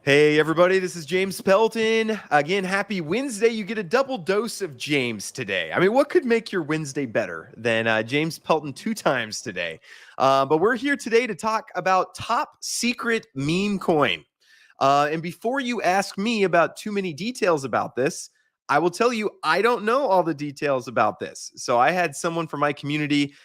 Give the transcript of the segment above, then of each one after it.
Hey, everybody, this is James Pelton. Again, happy Wednesday. You get a double dose of James today. I mean, what could make your Wednesday better than James Pelton 2 times today? But we're here today to talk about top secret meme coin. And before you ask me about too many details about this, I will tell you I don't know all the details about this. So I had someone from my community,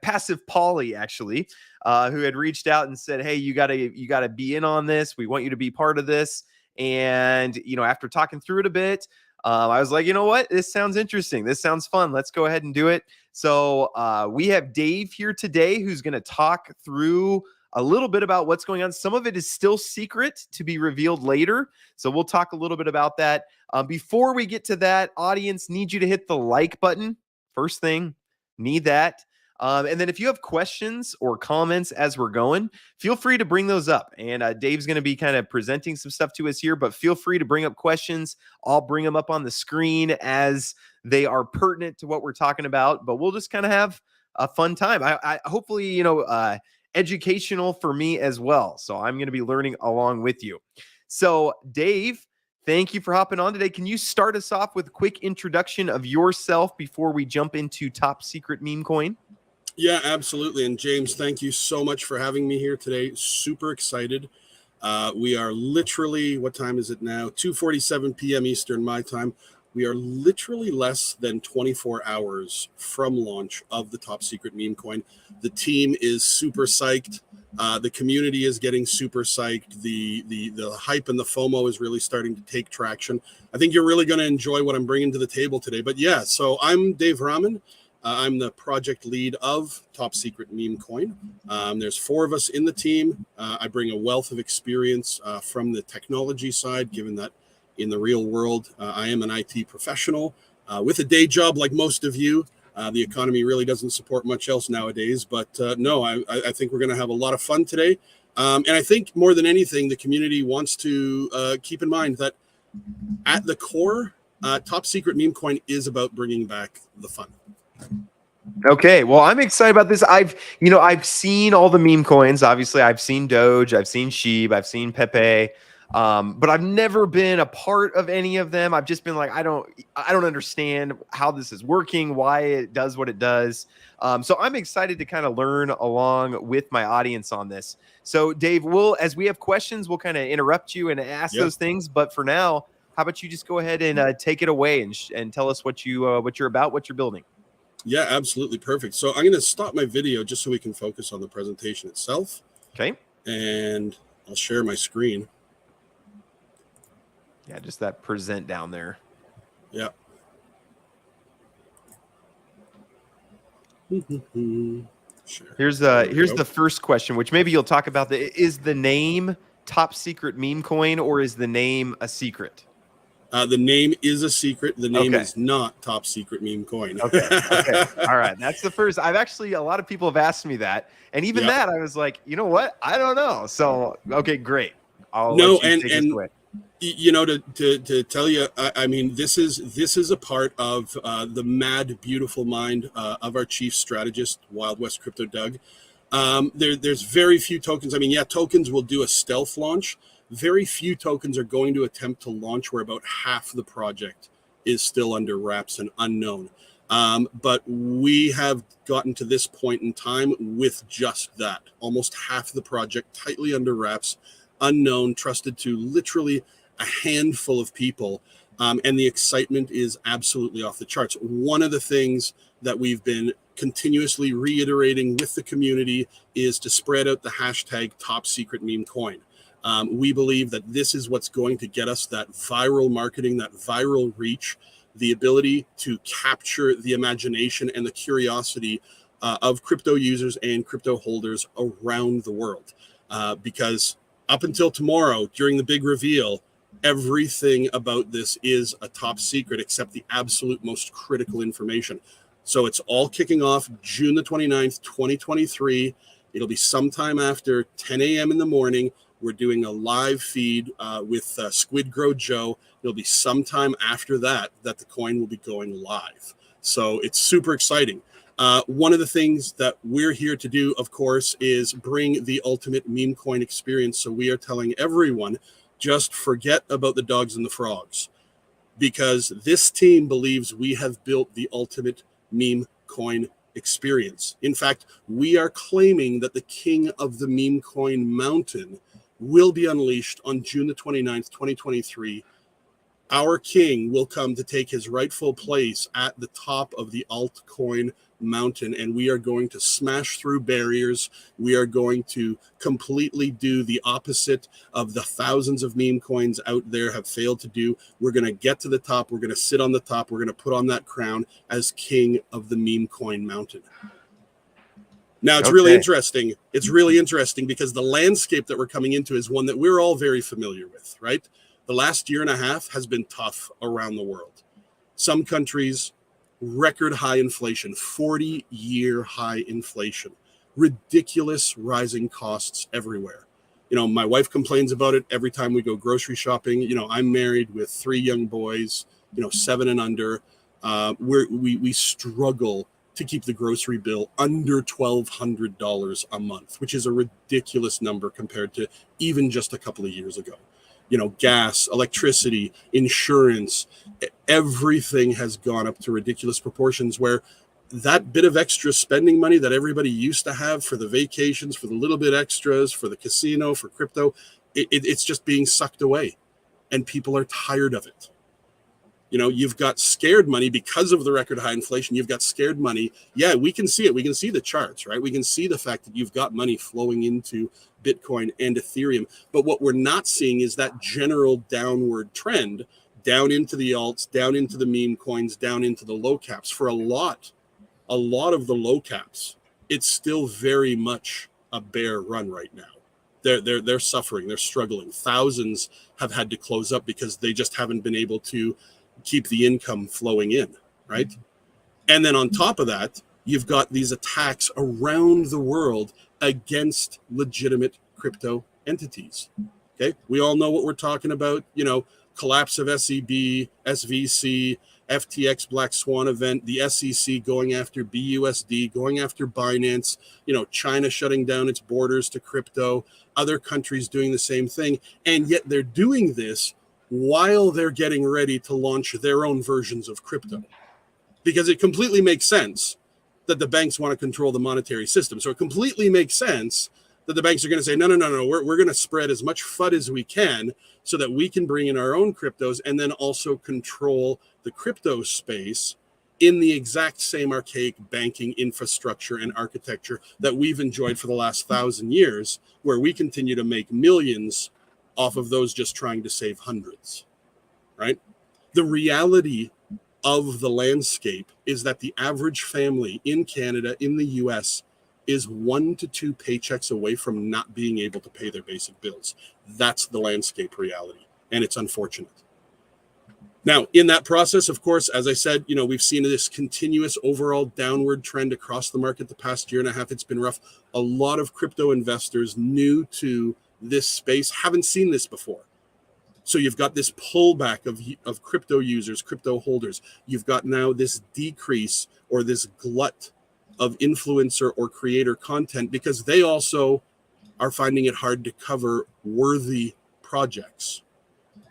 Passive Polly actually, who had reached out and said, "Hey, you gotta be in on this. We want you to be part of this." And after talking through it a bit, I was like, you know what? This sounds interesting. This sounds fun. Let's go ahead and do it. So we have Dave here today, who's going to talk through a little bit about what's going on. Some of it is still secret to be revealed later. So we'll talk a little bit about that. Before we get to that, audience, need you to hit the like button. First thing, need that. And then if you have questions or comments as we're going, feel free to bring those up. And Dave's going to be kind of presenting some stuff to us here, but feel free to bring up questions. I'll bring them up on the screen as they are pertinent to what we're talking about, but we'll just kind of have a fun time. I hopefully, educational for me as well. So I'm going to be learning along with you. So Dave, thank you for hopping on today. Can you start us off with a quick introduction of yourself before we jump into top secret meme coin? Yeah, absolutely. And James, thank you so much for having me here today. Super excited. We are literally, what time is it now? 2:47 p.m. Eastern, my time. We are literally less than 24 hours from launch of the top secret meme coin. The team is super psyched. The community is getting super psyched. The hype and the FOMO is really starting to take traction. I think you're really going to enjoy what I'm bringing to the table today. But yeah, so I'm Dave Rahman. I'm the project lead of Top Secret Meme Coin. There's 4 of us in the team. I bring a wealth of experience from the technology side, given that in the real world, I am an IT professional with a day job like most of you. The economy really doesn't support much else nowadays. But no, I think we're going to have a lot of fun today. And I think more than anything, the community wants to keep in mind that at the core, Top Secret Meme Coin is about bringing back the fun. Okay, well, I'm excited about this. I've seen all the meme coins. Obviously, I've seen Doge, I've seen Sheeb, I've seen Pepe, but I've never been a part of any of them. I've just been like, I don't understand how this is working, why it does what it does. So I'm excited to kind of learn along with my audience on this. So, Dave, as we have questions, we'll kind of interrupt you and ask those things. But for now, how about you just go ahead and take it away and tell us what you're about, what you're building. Yeah, absolutely. Perfect. So I'm going to stop my video just so we can focus on the presentation itself. Okay. And I'll share my screen. Yeah, just that present down there. Yeah. Sure. Here's the first question, which maybe you'll talk about. Is the name Top Secret Meme Coin, or is the name a secret? The name is a secret. The name is not Top Secret Meme Coin. Okay. All right. That's the first. A lot of people have asked me that. And even that, I was like, you know what? I don't know. So, okay, great. I'll let you take this away. To tell you, I mean, this is a part of the mad, beautiful mind of our chief strategist, Wild West Crypto Doug. There's very few tokens. I mean, yeah, tokens will do a stealth launch. Very few tokens are going to attempt to launch where about half the project is still under wraps and unknown. But we have gotten to this point in time with just that. Almost half the project tightly under wraps, unknown, trusted to literally a handful of people. And the excitement is absolutely off the charts. One of the things that we've been continuously reiterating with the community is to spread out the hashtag Top Secret Meme Coin. We believe that this is what's going to get us that viral marketing, that viral reach, the ability to capture the imagination and the curiosity of crypto users and crypto holders around the world. Because up until tomorrow, during the big reveal, everything about this is a top secret except the absolute most critical information. So it's all kicking off June the 29th, 2023. It'll be sometime after 10 a.m. in the morning. We're doing a live feed with Squid Grow Joe. It'll be sometime after that the coin will be going live. So it's super exciting. One of the things that we're here to do, of course, is bring the ultimate meme coin experience. So we are telling everyone Just forget about the dogs and the frogs, because this team believes we have built the ultimate meme coin experience. In fact, we are claiming that the king of the meme coin mountain will be unleashed on June the 29th, 2023. Our king will come to take his rightful place at the top of the altcoin mountain, and we are going to smash through barriers. We are going to completely do the opposite of the thousands of meme coins out there have failed to do. We're going to get to the top. We're going to sit on the top. We're going to put on that crown as king of the meme coin mountain. Now, it's really interesting. It's really interesting because the landscape that we're coming into is one that we're all very familiar with, right? The last year and a half has been tough around the world. Some countries, record high inflation, 40-year high inflation, ridiculous rising costs everywhere. You know, my wife complains about it every time we go grocery shopping. You know, I'm married with 3 young boys, 7 and under. We struggle to keep the grocery bill under $1,200 a month, which is a ridiculous number compared to even just a couple of years ago. Gas, electricity, insurance, everything has gone up to ridiculous proportions, where that bit of extra spending money that everybody used to have for the vacations, for the little bit extras, for the casino, for crypto, it's just being sucked away, and people are tired of it. You've got scared money because of the record high inflation. You've got scared money. Yeah, we can see it. We can see the charts, right? We can see the fact that you've got money flowing into Bitcoin and Ethereum. But what we're not seeing is that general downward trend down into the alts, down into the meme coins, down into the low caps. For a lot of the low caps, it's still very much a bear run right now. They're suffering. They're struggling. Thousands have had to close up because they just haven't been able to keep the income flowing in, right? And then on top of that, you've got these attacks around the world against legitimate crypto entities. Okay, we all know what we're talking about. Collapse of SEB, SVC, FTX Black Swan event, the SEC going after BUSD, going after Binance, China shutting down its borders to crypto, other countries doing the same thing. And yet they're doing this while they're getting ready to launch their own versions of crypto. Because it completely makes sense that the banks want to control the monetary system. So it completely makes sense that the banks are going to say, no, we're going to spread as much FUD as we can so that we can bring in our own cryptos and then also control the crypto space in the exact same archaic banking infrastructure and architecture that we've enjoyed for the last 1,000 years, where we continue to make millions off of those just trying to save hundreds, right? The reality of the landscape is that the average family in Canada, in the US, is 1 to 2 paychecks away from not being able to pay their basic bills. That's the landscape reality, and it's unfortunate. Now, in that process, of course, as I said, we've seen this continuous overall downward trend across the market the past year and a half. It's been rough. A lot of crypto investors new to this space haven't seen this before. So you've got this pullback of crypto users, crypto holders. You've got now this decrease or this glut of influencer or creator content because they also are finding it hard to cover worthy projects.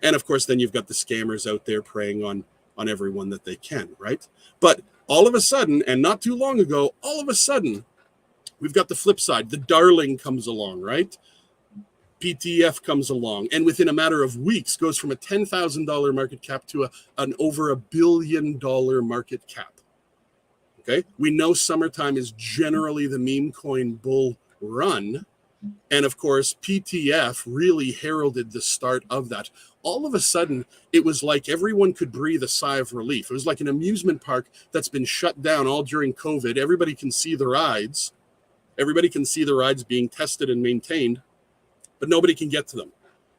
And of course, then you've got the scammers out there preying on everyone that they can, right? But all of a sudden, and not too long ago, all of a sudden, we've got the flip side. The darling comes along, right? PTF comes along, and within a matter of weeks goes from a $10,000 market cap to an over $1 billion market cap. Okay, we know summertime is generally the meme coin bull run, and of course PTF really heralded the start of that. All of a sudden, it was like everyone could breathe a sigh of relief. It was like an amusement park that's been shut down all during COVID. Everybody can see the rides. Everybody can see the rides being tested and maintained, but nobody can get to them.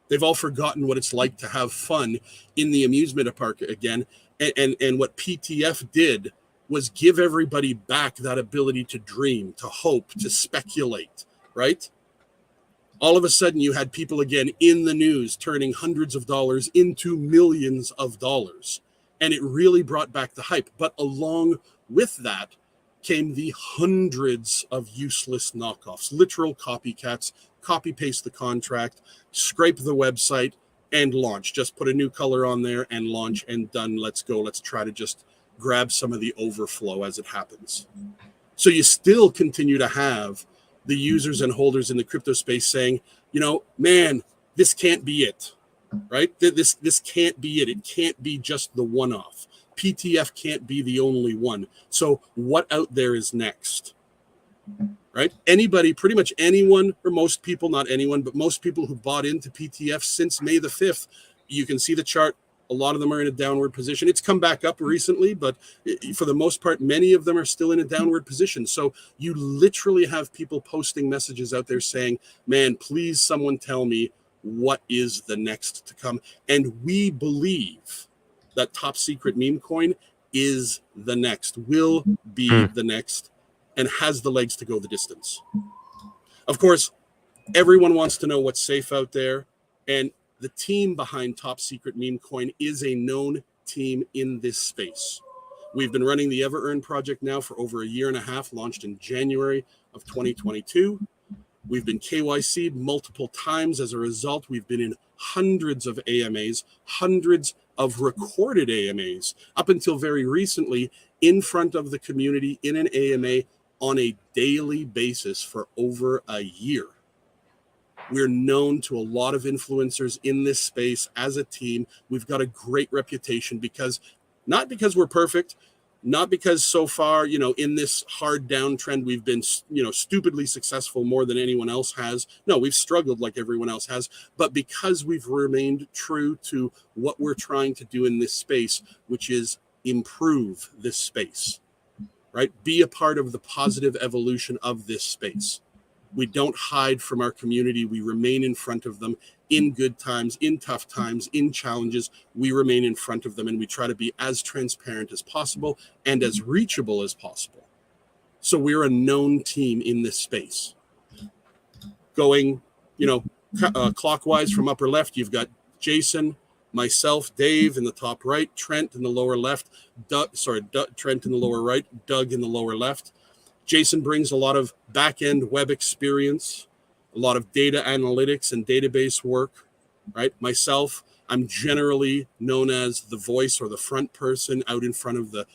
They've all forgotten what it's like to have fun in the amusement park again. And what PTF did was give everybody back that ability to dream, to hope, to speculate, right? All of a sudden, you had people again in the news turning hundreds of dollars into millions of dollars. And it really brought back the hype. But along with that came the hundreds of useless knockoffs, literal copycats, copy paste the contract, scrape the website, and launch. Just put a new color on there and launch and done. Let's go. Let's try to just grab some of the overflow as it happens. So you still continue to have the users and holders in the crypto space saying, man, this can't be it, right? This can't be it. It can't be just the one-off. PTF can't be the only one. So what out there is next? Right? Anybody, pretty much anyone, or most people, not anyone, but most people who bought into PTF since May the 5th, you can see the chart. A lot of them are in a downward position. It's come back up recently, but for the most part, many of them are still in a downward position. So you literally have people posting messages out there saying, man, please someone tell me what is the next to come. And we believe that top secret meme coin is the next, will be the next, and has the legs to go the distance. Of course, everyone wants to know what's safe out there. And the team behind Top Secret Meme Coin is a known team in this space. We've been running the EverEarn project now for over a year and a half, launched in January of 2022. We've been KYC'd multiple times. As a result, we've been in hundreds of AMAs, hundreds of recorded AMAs, up until very recently, in front of the community in an AMA on a daily basis for over a year. We're known to a lot of influencers in this space as a team. We've got a great reputation not because we're perfect, not because so far, in this hard downtrend, we've been, stupidly successful more than anyone else has. No, we've struggled like everyone else has, but because we've remained true to what we're trying to do in this space, which is improve this space, right? Be a part of the positive evolution of this space. We don't hide from our community. We remain in front of them in good times, in tough times, in challenges. We remain in front of them, and we try to be as transparent as possible and as reachable as possible. So we're a known team in this space. Going, clockwise from upper left, you've got Jason, myself, Dave in the top right, Trent in the lower left, Trent in the lower right, Doug in the lower left. Jason brings a lot of back-end web experience, a lot of data analytics and database work, right? Myself, I'm generally known as the voice or the front person out in front of the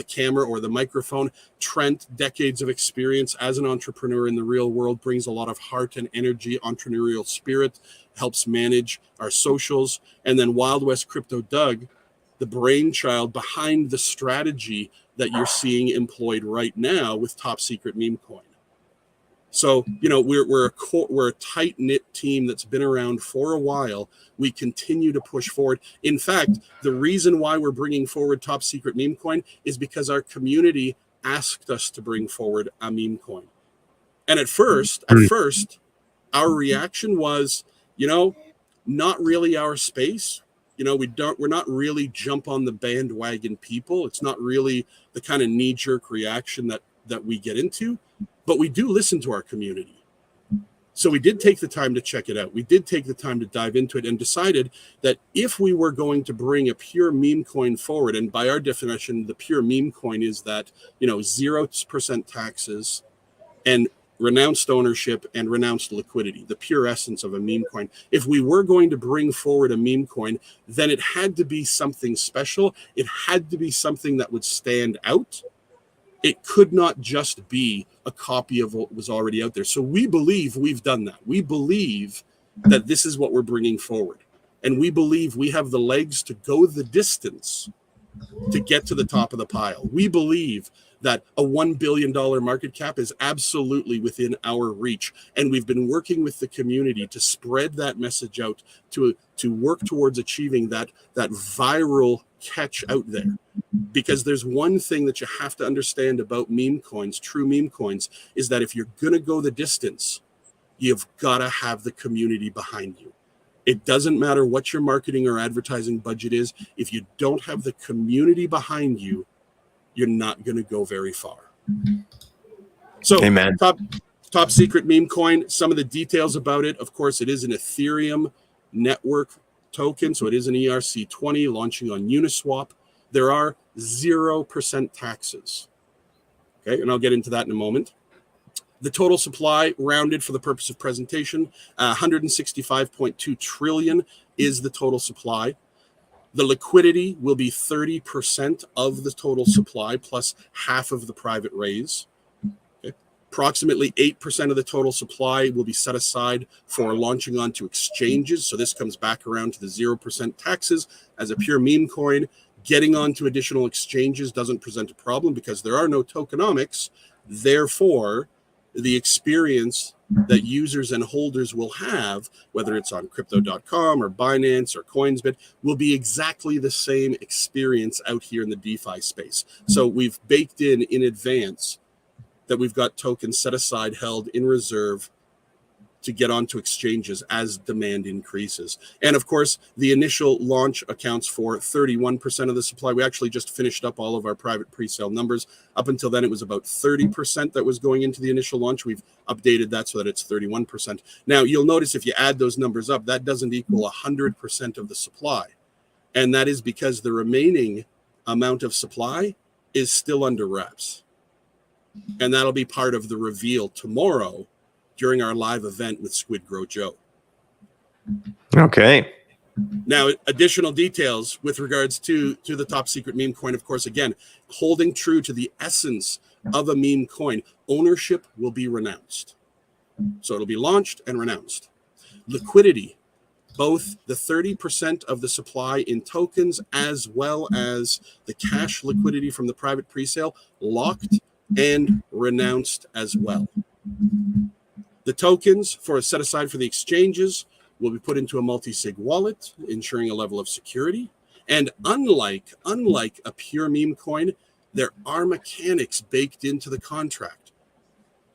camera or the microphone. Trent, decades of experience as an entrepreneur in the real world, brings a lot of heart and energy, entrepreneurial spirit, helps manage our socials. And then Wild West Crypto Doug, the brainchild behind the strategy that you're seeing employed right now with Top Secret Meme Coin. So, we're a tight-knit team that's been around for a while. We continue to push forward. In fact, the reason why we're bringing forward Top Secret Meme Coin is because our community asked us to bring forward a meme coin. And at first, our reaction was, not really our space. We're not really jump on the bandwagon people. It's not really the kind of knee-jerk reaction that we get into, but we do listen to our community. So we did take the time to check it out. We did take the time to dive into it and decided that if we were going to bring a pure meme coin forward, and by our definition, the pure meme coin is that, 0% taxes and renounced ownership and renounced liquidity, the pure essence of a meme coin. If we were going to bring forward a meme coin, then it had to be something special. It had to be something that would stand out. It could not just be a copy of what was already out there. So we believe we've done that. We believe that this is what we're bringing forward. And we believe we have the legs to go the distance to get to the top of the pile. We believe that a $1 billion market cap is absolutely within our reach. And we've been working with the community to spread that message out, to work towards achieving that viral catch out there. Because there's one thing that you have to understand about meme coins, true meme coins, is that if you're going to go the distance, you've got to have the community behind you. It doesn't matter what your marketing or advertising budget is. If you don't have the community behind you, you're not going to go very far. So, Amen. Top Secret Meme Coin, some of the details about it. Of course, it is an Ethereum network token, so it is an ERC20 launching on Uniswap. There are 0% taxes. Okay, and I'll get into that in a moment. The total supply, rounded for the purpose of presentation, 165.2 trillion is the total supply. The liquidity will be 30% of the total supply plus half of the private raise. Okay. Approximately 8% of the total supply will be set aside for launching onto exchanges. So this comes back around to the 0% taxes as a pure meme coin. Getting onto additional exchanges doesn't present a problem because there are no tokenomics. Therefore, the experience that users and holders will have, whether it's on crypto.com or Binance or Coinsbit, will be exactly the same experience out here in the DeFi space. So we've baked in advance that we've got tokens set aside, held in reserve to get onto exchanges as demand increases. And of course, the initial launch accounts for 31% of the supply. We actually just finished up all of our private pre-sale numbers. Up until then, it was about 30% that was going into the initial launch. We've updated that so that it's 31%. Now, you'll notice if you add those numbers up, that doesn't equal 100% of the supply. And that is because the remaining amount of supply is still under wraps. And that'll be part of the reveal tomorrow during our live event with Squid Grow Joe. Okay. Now, additional details with regards to the top secret meme coin, of course, again, holding true to the essence of a meme coin, ownership will be renounced. So it'll be launched and renounced. Liquidity, both the 30% of the supply in tokens as well as the cash liquidity from the private presale, locked and renounced as well. The tokens set aside for the exchanges will be put into a multi-sig wallet, ensuring a level of security. And unlike a pure meme coin, there are mechanics baked into the contract.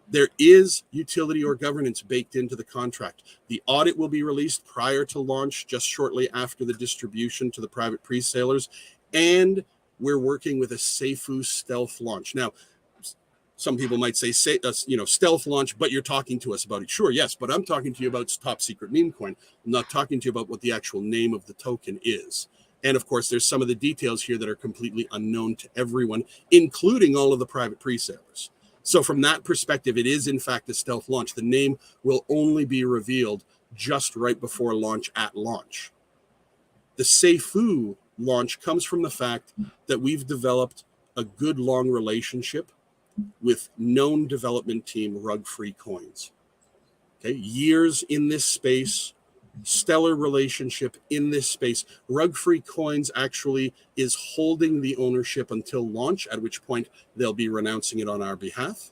There is utility or governance baked into the contract. The audit will be released prior to launch, just shortly after the distribution to the private pre-salers. And we're working with a Seifu stealth launch. Now, some people might say, stealth launch, but you're talking to us about it. Sure, yes, but I'm talking to you about top secret meme coin. I'm not talking to you about what the actual name of the token is. And of course, there's some of the details here that are completely unknown to everyone, including all of the private pre-salers. So from that perspective, it is in fact a stealth launch. The name will only be revealed just right before launch at launch. The Seifu launch comes from the fact that we've developed a good long relationship with known development team Rug Free Coins. Okay, years in this space, stellar relationship in this space. Rug Free Coins actually is holding the ownership until launch, at which point they'll be renouncing it on our behalf.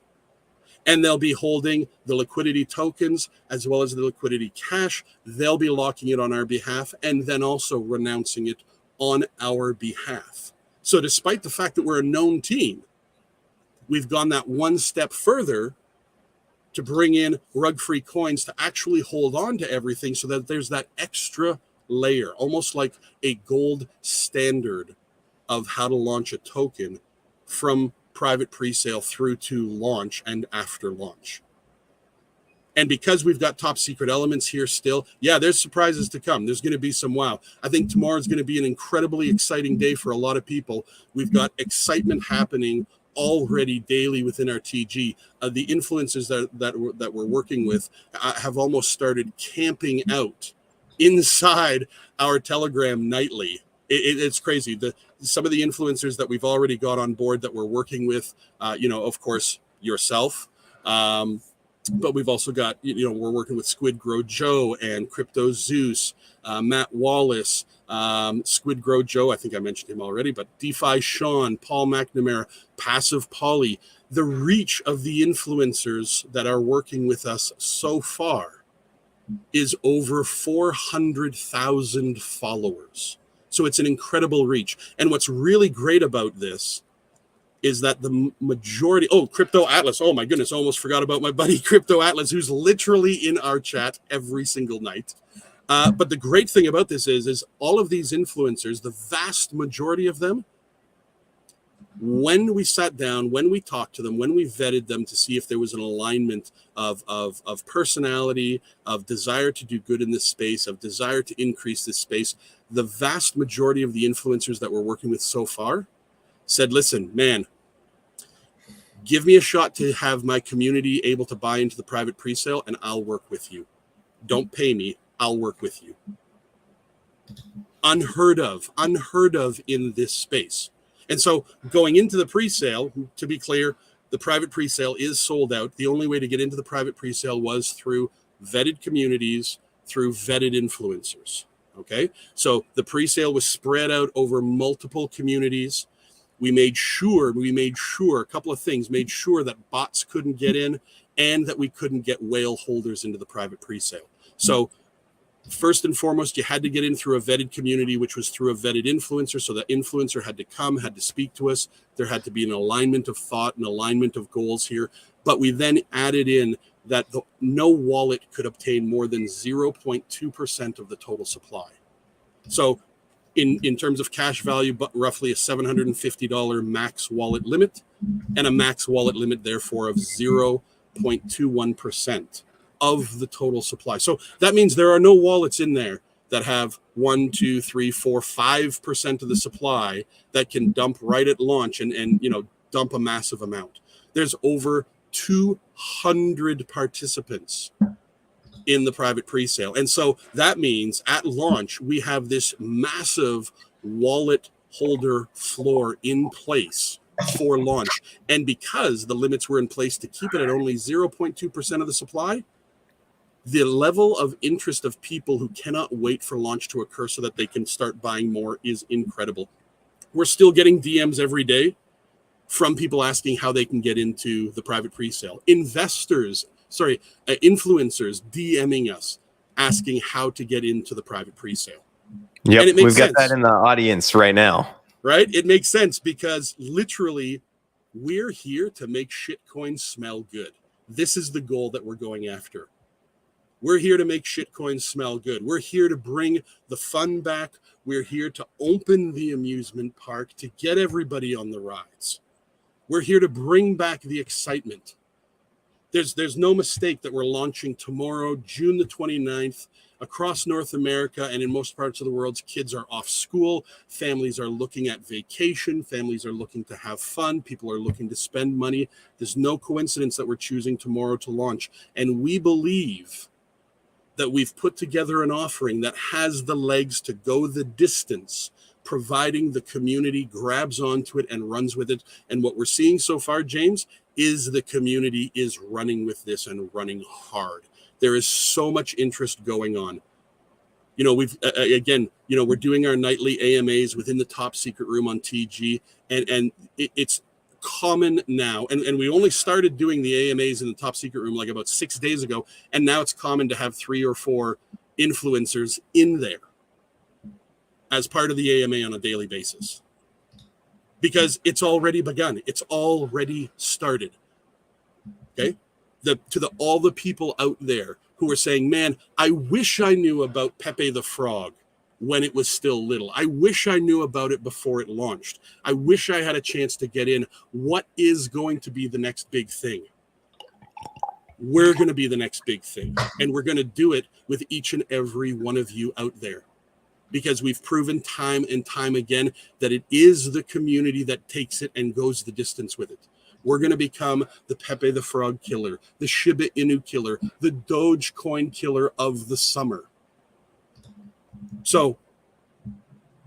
And they'll be holding the liquidity tokens as well as the liquidity cash. They'll be locking it on our behalf and then also renouncing it on our behalf. So despite the fact that we're a known team, we've gone that one step further to bring in rug-free coins to actually hold on to everything so that there's that extra layer, almost like a gold standard of how to launch a token from private pre-sale through to launch and after launch. And because we've got top secret elements here still, yeah, there's surprises to come. There's going to be some wow. I think tomorrow is going to be an incredibly exciting day for a lot of people. We've got excitement happening already daily within our TG. The influencers that we're working with have almost started camping out inside our Telegram nightly. It's crazy. Some of the influencers that we've already got on board that we're working with, of course, yourself. But we've also got, we're working with Squid Grow Joe and Crypto Zeus, Matt Wallace, Squid Grow Joe, I think I mentioned him already, but DeFi Sean, Paul McNamara, Passive Polly. The reach of the influencers that are working with us so far is over 400,000 followers. So it's an incredible reach. And what's really great about this is that the majority, Crypto Atlas, oh my goodness, almost forgot about my buddy Crypto Atlas, who's literally in our chat every single night. But the great thing about this is all of these influencers, the vast majority of them, when we sat down, when we talked to them, when we vetted them to see if there was an alignment of personality, of desire to do good in this space, of desire to increase this space, the vast majority of the influencers that we're working with so far said, listen, man, Give me a shot to have my community able to buy into the private pre-sale, and I'll work with you. Don't pay me. I'll work with you. Unheard of in this space. And so going into the pre-sale, to be clear, the private pre-sale is sold out. The only way to get into the private pre-sale was through vetted communities, through vetted influencers. Okay. So the pre-sale was spread out over multiple communities. We made sure a couple of things, made sure that bots couldn't get in and that we couldn't get whale holders into the private pre-sale. So first and foremost, you had to get in through a vetted community, which was through a vetted influencer. So the influencer had to come, had to speak to us. There had to be an alignment of thought, an alignment of goals here. But we then added in that no wallet could obtain more than 0.2% of the total supply. So in terms of cash value, but roughly a $750 max wallet limit, and a max wallet limit, therefore, of 0.21% of the total supply. So that means there are no wallets in there that have 1, 2, 3, 4, 5% of the supply that can dump right at launch and dump a massive amount. There's over 200 participants in the private pre-sale. And so that means at launch, we have this massive wallet holder floor in place for launch. And because the limits were in place to keep it at only 0.2% of the supply, the level of interest of people who cannot wait for launch to occur so that they can start buying more is incredible. We're still getting DMs every day from people asking how they can get into the private pre-sale. Influencers DMing us asking how to get into the private pre-sale. Yep, and it makes we've sense. got that in the audience right now. Right? It makes sense because literally we're here to make shitcoins smell good. This is the goal that we're going after. We're here to make shitcoins smell good. We're here to bring the fun back. We're here to open the amusement park, to get everybody on the rides. We're here to bring back the excitement. There's no mistake that we're launching tomorrow, June the 29th, across North America and in most parts of the world. Kids are off school. Families are looking at vacation. Families are looking to have fun. People are looking to spend money. There's no coincidence that we're choosing tomorrow to launch. And we believe that we've put together an offering that has the legs to go the distance, providing the community grabs onto it and runs with it. And what we're seeing so far, James, is the community is running with this and running hard. There is so much interest going on. We're doing our nightly AMAs within the top secret room on TG, and it's common now. And we only started doing the AMAs in the top secret room like about 6 days ago, and now it's common to have 3 or 4 influencers in there as part of the AMA on a daily basis. Because it's already begun. It's already started. Okay? All the people out there who are saying, man, I wish I knew about Pepe the Frog when it was still little. I wish I knew about it before it launched. I wish I had a chance to get in. What is going to be the next big thing? We're going to be the next big thing. And we're going to do it with each and every one of you out there. Because we've proven time and time again that it is the community that takes it and goes the distance with it. We're going to become the Pepe the Frog killer, the Shiba Inu killer, the Dogecoin killer of the summer. So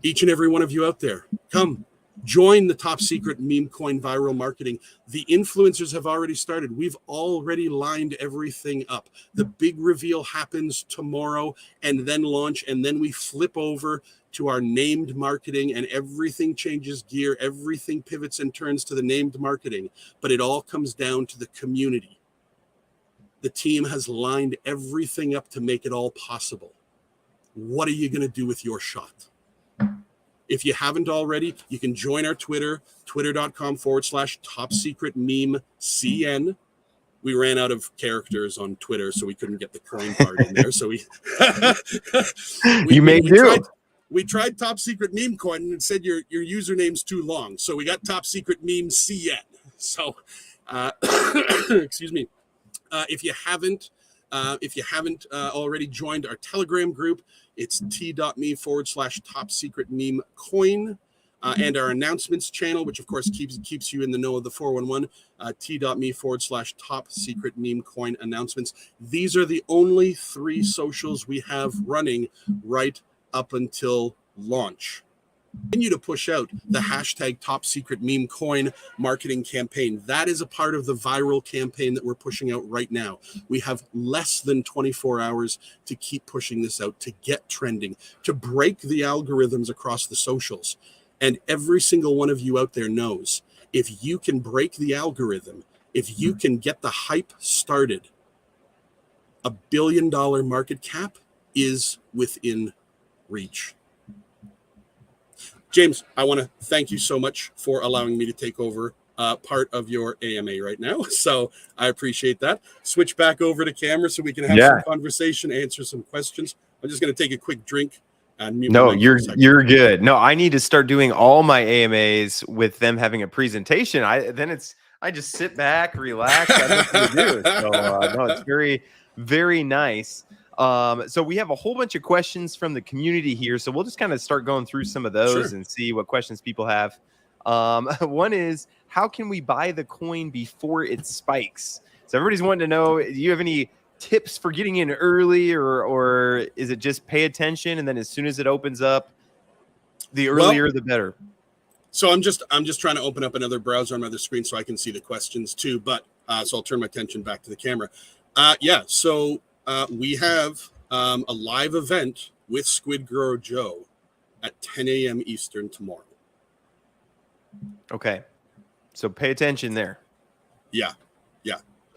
each and every one of you out there, come join the top secret meme coin viral marketing. The influencers have already started. We've already lined everything up. The big reveal happens tomorrow and then launch. And then we flip over to our named marketing and everything changes gear. Everything pivots and turns to the named marketing. But it all comes down to the community. The team has lined everything up to make it all possible. What are you going to do with your shot? If you haven't already, you can join our Twitter, twitter.com/top secret meme CN. We ran out of characters on Twitter, so we couldn't get the coin part in there. So we tried top secret meme coin and it said your username's too long. So we got top secret meme CN. So, excuse me. If you haven't already joined our Telegram group, it's t.me/top secret meme coin. and our announcements channel, which of course keeps you in the know of the 411, t.me/top secret meme coin announcements. These are the only 3 socials we have running right up until launch. Continue to push out the hashtag top secret meme coin marketing campaign. That is a part of the viral campaign that we're pushing out right now. We have less than 24 hours to keep pushing this out, to get trending, to break the algorithms across the socials. And every single one of you out there knows, if you can break the algorithm, if you can get the hype started, $1 billion market cap is within reach. James, I want to thank you so much for allowing me to take over part of your AMA right now. So I appreciate that. Switch back over to camera so we can have some conversation, answer some questions. I'm just going to take a quick drink and mute my mic for a second. You're good. No, I need to start doing all my AMAs with them having a presentation. I just sit back, relax. I have nothing to do. So no, it's very, very nice. So we have a whole bunch of questions from the community here. So we'll just kind of start going through some of those and see what questions people have. One is, how can we buy the coin before it spikes? So everybody's wanting to know, do you have any tips for getting in early, or is it just pay attention and then as soon as it opens up, the earlier the better? So I'm just trying to open up another browser on my other screen so I can see the questions too. But so I'll turn my attention back to the camera. So we have a live event with Squid Grower Joe at 10 a.m. Eastern tomorrow. Okay, so pay attention there. Yeah.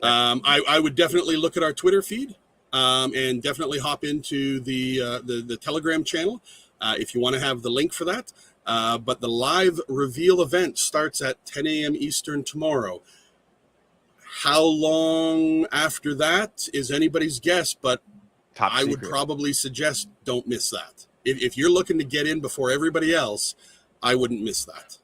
I would definitely look at our Twitter feed and definitely hop into the Telegram channel if you want to have the link for that. But the live reveal event starts at 10 a.m. Eastern tomorrow. How long after that is anybody's guess, but I would probably suggest don't miss that. If you're looking to get in before everybody else, I wouldn't miss that.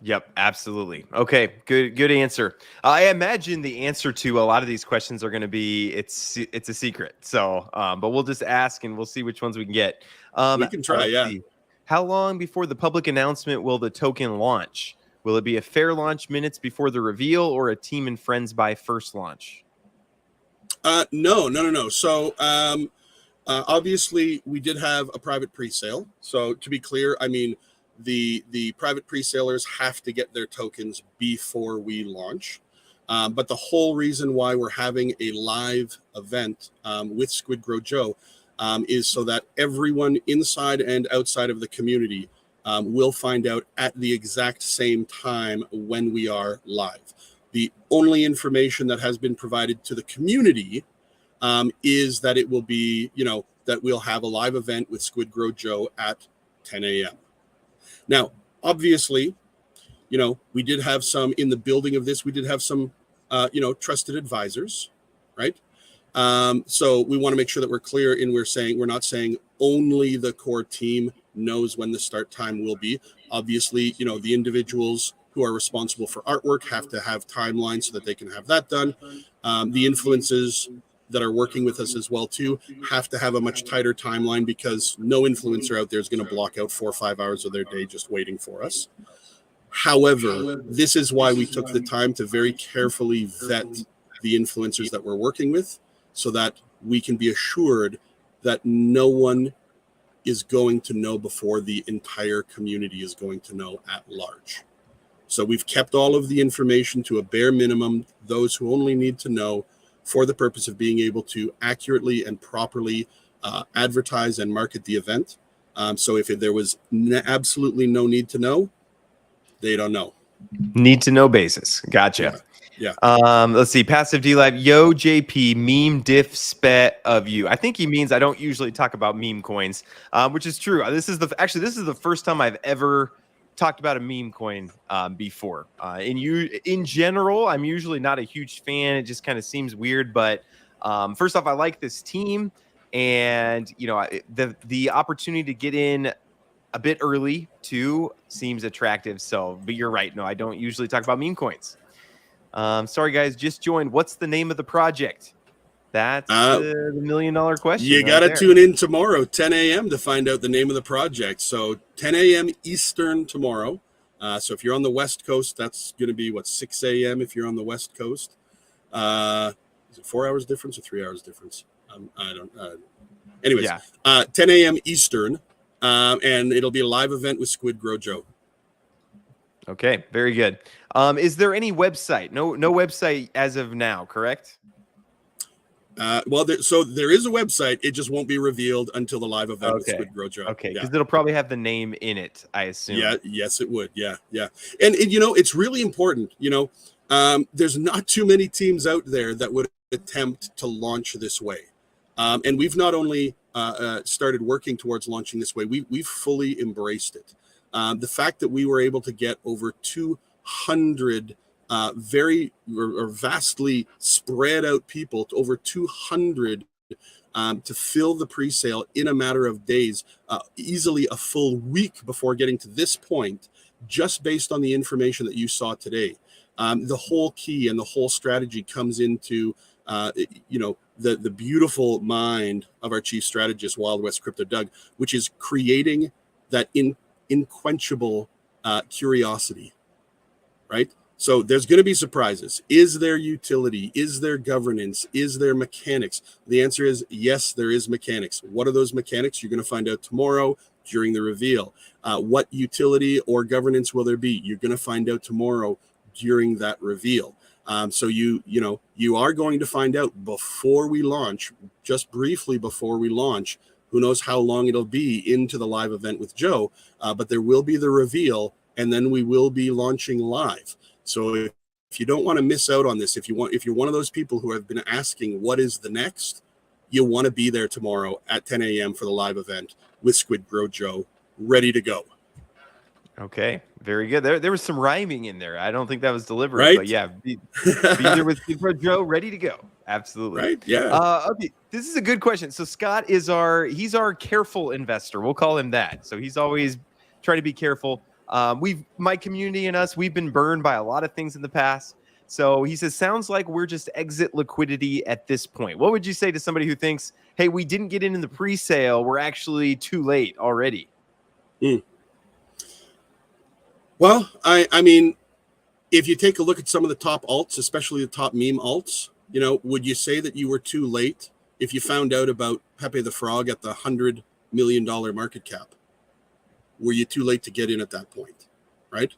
Yep, absolutely. Okay, good answer. I imagine the answer to a lot of these questions are going to be it's a secret. So, but we'll just ask and we'll see which ones we can get. We can try, yeah. See. How long before the public announcement will the token launch? Will it be a fair launch minutes before the reveal, or a team and friends by first launch? No. So obviously we did have a private pre-sale. So to be clear, I mean, the private pre-salers have to get their tokens before we launch. But the whole reason why we're having a live event with Squid Grow Joe is so that everyone inside and outside of the community will find out at the exact same time when we are live. The only information that has been provided to the community is that it will be, that we'll have a live event with Squid Grow Joe at 10 a.m. Now, obviously, we did have some in the building of this. We did have some, trusted advisors, right? So we want to make sure that we're clear in we're not saying only the core team knows when the start time will be. Obviously, the individuals who are responsible for artwork have to have timelines so that they can have that done. The influencers that are working with us as well too have to have a much tighter timeline, because no influencer out there is going to block out 4 or 5 hours of their day just waiting for us. However, this is why we took the time to very carefully vet the influencers that we're working with, so that we can be assured that no one is going to know before the entire community is going to know at large. So we've kept all of the information to a bare minimum, those who only need to know, for the purpose of being able to accurately and properly advertise and market the event. So if there was absolutely no need to know, they don't know. Need to know basis. Gotcha. Yeah. Let's see. Passive D Live. Yo, JP, meme diff spet of you. I think he means I don't usually talk about meme coins, which is true. This is the first time I've ever talked about a meme coin before. In general, I'm usually not a huge fan. It just kind of seems weird. But first off, I like this team, and the opportunity to get in a bit early too seems attractive. So, but you're right. No, I don't usually talk about meme coins. Sorry guys, just joined. What's the name of the project? That's Uh, the $1,000,000 question you right got to there. tune in tomorrow, 10 a.m., to find out the name of the project. So 10 a.m. Eastern tomorrow. So if you're on the West Coast, that's going to be, 6 a.m. if you're on the West Coast. Is it 4 hours difference or 3 hours difference? I don't. Anyways, Yeah. 10 a.m. Eastern, and it'll be a live event with Squid Grow Joe. Okay, very good. Is there any website? No website as of now, correct? So there is a website. It just won't be revealed until the live event with Okay. Squid Grow Joe. Okay, Yeah. because it'll probably have the name in it, I assume. Yeah. Yes, it would. Yeah. Yeah. And it's really important. There's not too many teams out there that would attempt to launch this way. And we've not only started working towards launching this way, we've fully embraced it. The fact that we were able to get over 200 very or vastly spread out people, to over 200 to fill the pre-sale in a matter of days, easily a full week before getting to this point, just based on the information that you saw today. The whole key and the whole strategy comes into the beautiful mind of our chief strategist, Wild West Crypto Doug, which is creating that unquenchable curiosity, right? So there's going to be surprises. Is there utility? Is there governance? Is there mechanics? The answer is yes, there is mechanics. What are those mechanics? You're going to find out tomorrow during the reveal. What utility or governance will there be? You're going to find out tomorrow during that reveal. So you are going to find out before we launch, just briefly before we launch. Who knows how long it'll be into the live event with Joe, but there will be the reveal, and then we will be launching live. So if you don't want to miss out on this, if you're one of those people who have been asking what is the next, you'll want to be there tomorrow at 10 a.m. for the live event with Squid Grow Joe, ready to go. Okay, very good. There was some rhyming in there. I don't think that was deliberate, Right? but yeah, be there with Squid Grow Joe, ready to go. Absolutely. Right? Yeah. Okay, this is a good question. So Scott is he's our careful investor. We'll call him that. So he's always trying to be careful. My community and us, we've been burned by a lot of things in the past. So he says, sounds like we're just exit liquidity at this point. What would you say to somebody who thinks, hey, we didn't get in the pre-sale, we're actually too late already? Well, I mean, if you take a look at some of the top alts, especially the top meme alts, would you say that you were too late if you found out about Pepe the Frog at the $100 million market cap? Were you too late to get in at that point? Right?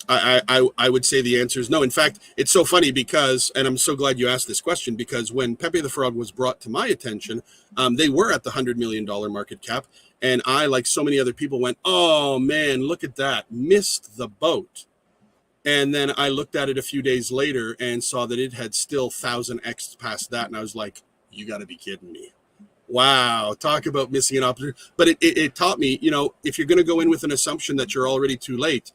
I would say the answer is no. In fact, it's so funny because, and I'm so glad you asked this question, because when Pepe the Frog was brought to my attention, they were at the $100 million market cap. And I, like so many other people, went, oh man, look at that, missed the boat. And then I looked at it a few days later and saw that it had still 1,000x past that. And I was like, you got to be kidding me. Wow, talk about missing an opportunity. But it taught me, if you're going to go in with an assumption that you're already too late,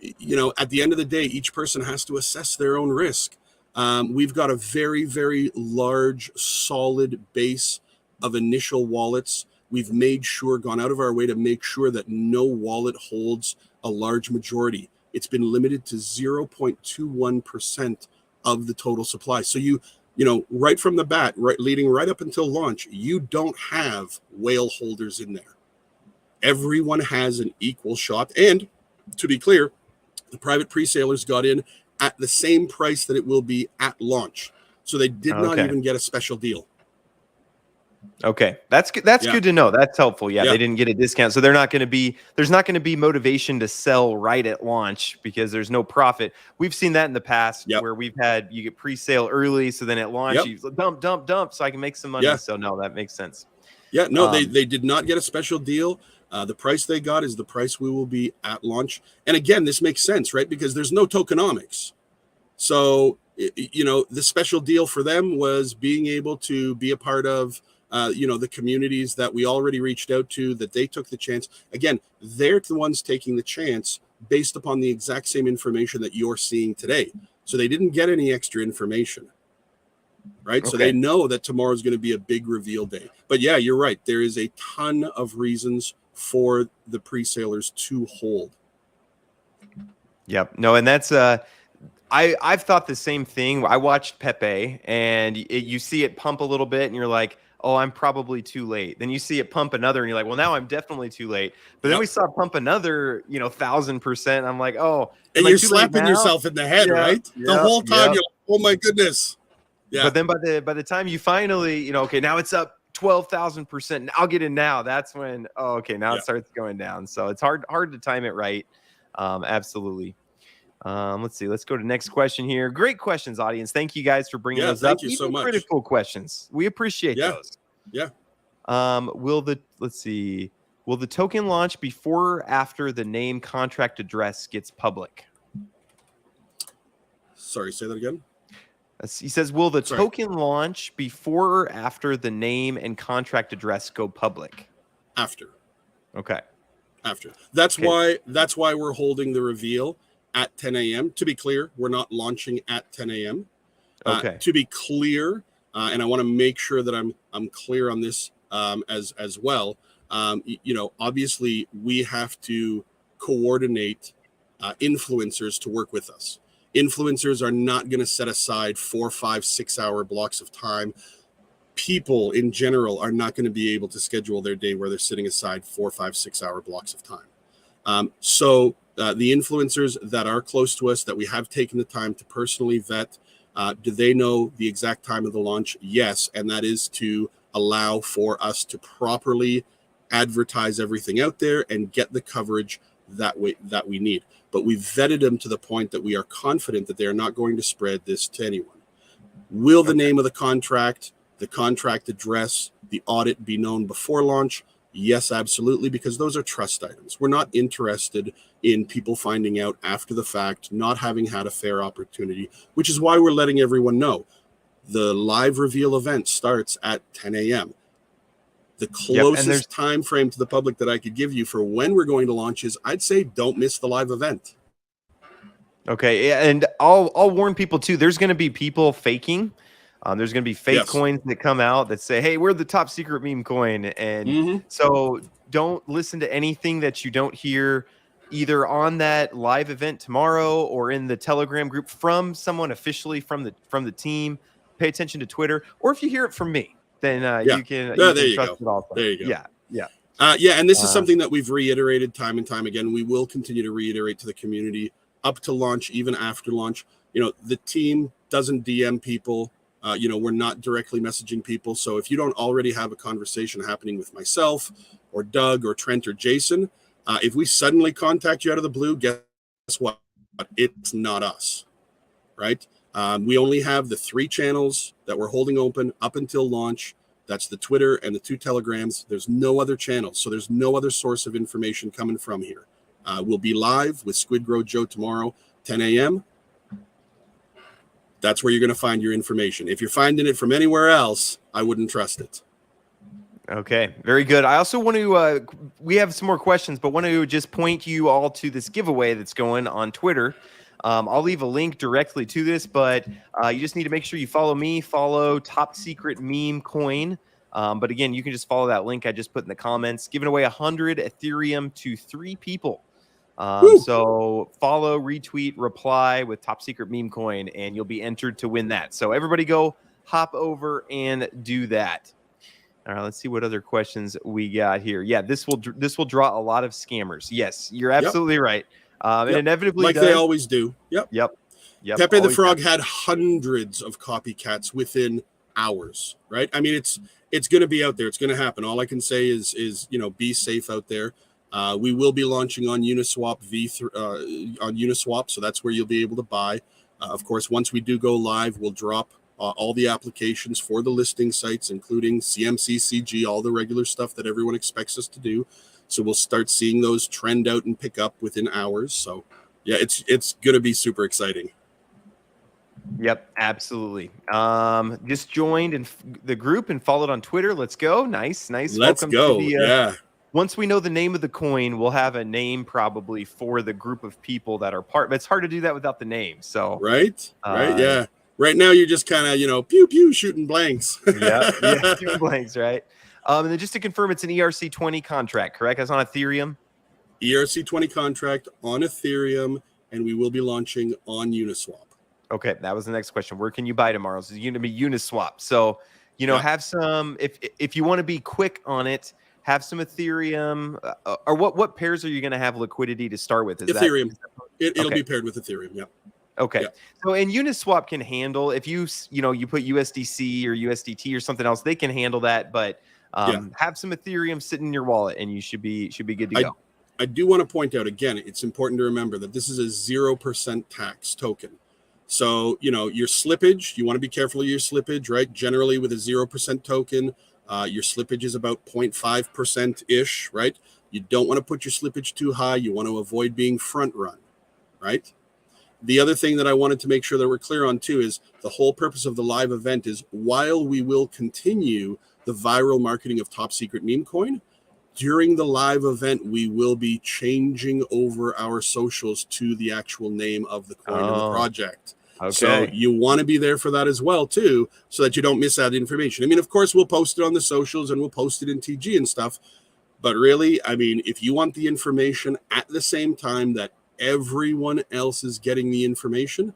at the end of the day, each person has to assess their own risk. We've got a very, very large, solid base of initial wallets. We've gone out of our way to make sure that no wallet holds a large majority. It's been limited to 0.21% of the total supply. So right from the bat, leading right up until launch, you don't have whale holders in there. Everyone has an equal shot. And to be clear, the private pre-salers got in at the same price that it will be at launch. So they did not even get a special deal. Okay, that's good. That's good to know. That's helpful. Yeah, they didn't get a discount, so there's not going to be motivation to sell right at launch because there's no profit. We've seen that in the past where you get pre-sale early, so then at launch you dump, so I can make some money. So no, that makes sense. Yeah, no, they did not get a special deal. The price they got is the price we will be at launch. And again, this makes sense, right? Because there's no tokenomics. So the special deal for them was being able to be a part of the communities that we already reached out to, that they took the chance. Again, they're the ones taking the chance based upon the exact same information that you're seeing today. So they didn't get any extra information, right? Okay. So they know that tomorrow is going to be a big reveal day. But yeah, you're right. There is a ton of reasons for the pre-salers to hold. Yep. No, and that's I've thought the same thing. I watched Pepe, and you see it pump a little bit, and you're like, "Oh, I'm probably too late." Then you see it pump another, and you're like, "Well, now I'm definitely too late." But then Yep. we saw it pump another, 1,000%. I'm like, "Oh, am And I you're too late slapping now?" yourself in the head, Yeah, right? The yeah, whole time yeah. you're like, oh my goodness. Yeah. But then by the time you finally, okay, now it's up 12,000%. I'll get in now. That's when, oh, okay, now Yeah. it starts going down. So it's hard to time it right. Absolutely. Let's see. Let's go to next question here. Great questions, audience. Thank you guys for bringing Yeah. those up. Thank you so Even much. critical questions. We appreciate Yeah. those. Yeah. Let's see. Will the token launch before or after the name contract address gets public? Sorry, say that again. He says, will the Sorry. token launch before or after the name and contract address go public? After. Okay. After. That's why we're holding the reveal at 10 a.m. To be clear, we're not launching at 10 a.m. Okay. To be clear, and I want to make sure that I'm clear on this as well. Obviously we have to coordinate influencers to work with us. Influencers are not going to set aside 4, 5, 6 hour blocks of time. People in general are not going to be able to schedule their day where they're sitting aside 4, 5, 6 hour blocks of time. So the influencers that are close to us, that we have taken the time to personally vet, do they know the exact time of the launch? Yes. And that is to allow for us to properly advertise everything out there and get the coverage that we need. But we've vetted them to the point that we are confident that they are not going to spread this to anyone. Will the name of the contract address, the audit be known before launch? Yes, absolutely, because those are trust items. We're not interested in people finding out after the fact, not having had a fair opportunity, which is why we're letting everyone know. The live reveal event starts at 10 a.m. The closest time frame to the public that I could give you for when we're going to launch is, I'd say, don't miss the live event. Okay, and I'll warn people too. There's going to be people faking. There's going to be fake coins that come out that say, "Hey, we're the top secret meme coin," and so don't listen to anything that you don't hear either on that live event tomorrow or in the Telegram group from someone officially from the team. Pay attention to Twitter, or if you hear it from me, then you can trust it also. There you go. Yeah. And this is something that we've reiterated time and time again. We will continue to reiterate to the community up to launch, even after launch. The team doesn't DM people. We're not directly messaging people. So if you don't already have a conversation happening with myself or Doug or Trent or Jason, if we suddenly contact you out of the blue, guess what? It's not us, right? We only have the 3 channels that we're holding open up until launch. That's the Twitter and the 2 Telegrams. There's no other channels. So there's no other source of information coming from here. We'll be live with Squid Grow Joe tomorrow, 10 a.m. That's where you're going to find your information. If you're finding it from anywhere else, I wouldn't trust it. Okay, very good. I also want to, we have some more questions, but want to just point you all to this giveaway that's going on Twitter. I'll leave a link directly to this, but you just need to make sure you follow me, follow Top Secret Meme Coin. But again, you can just follow that link I just put in the comments. Giving away 100 Ethereum to 3 people. So follow, retweet, reply with Top Secret Meme Coin, and you'll be entered to win that. So everybody go hop over and do that. All right, let's see what other questions we got here. Yeah, this will draw a lot of scammers. Yes, you're absolutely right. And inevitably, like they always do. Yep. Pepe the Frog had hundreds of copycats within hours, right? I mean, it's going to be out there. It's going to happen. All I can say is be safe out there. We will be launching on Uniswap on Uniswap, so that's where you'll be able to buy. Of course, once we do go live, we'll drop all the applications for the listing sites, including CMC, CG, all the regular stuff that everyone expects us to do. So we'll start seeing those trend out and pick up within hours. So yeah, it's going to be super exciting. Yep, absolutely. Just joined in the group and followed on Twitter. Let's go. Nice. Let's go. Yeah. Once we know the name of the coin, we'll have a name probably for the group of people that are part. But it's hard to do that without the name. So right. Yeah. Right now you're just kind of pew pew shooting blanks. yeah, shooting blanks, right? And then just to confirm, it's an ERC20 contract, correct? That's on Ethereum. ERC20 contract on Ethereum, and we will be launching on Uniswap. Okay, that was the next question. Where can you buy tomorrow? So it's going to be Uniswap. So, have some, if you want to be quick on it, have some Ethereum, or what pairs are you going to have liquidity to start with? Ethereum. It'll okay? be paired with Ethereum. Yeah. Okay. Yeah. So, and Uniswap can handle if you put USDC or USDT or something else, they can handle that. But have some Ethereum sitting in your wallet, and you should be good to go. I do want to point out again, it's important to remember that this is a 0% tax token. So, your slippage, you want to be careful of your slippage, right? Generally with a 0% token, your slippage is about 0.5% ish, right? You don't want to put your slippage too high. You want to avoid being front run, right? The other thing that I wanted to make sure that we're clear on too is the whole purpose of the live event is while we will continue the viral marketing of Top Secret Meme Coin, during the live event, we will be changing over our socials to the actual name of the coin and the project. Okay. So you want to be there for that as well, too, so that you don't miss out information. I mean, of course, we'll post it on the socials and we'll post it in TG and stuff. But really, I mean, if you want the information at the same time that everyone else is getting the information,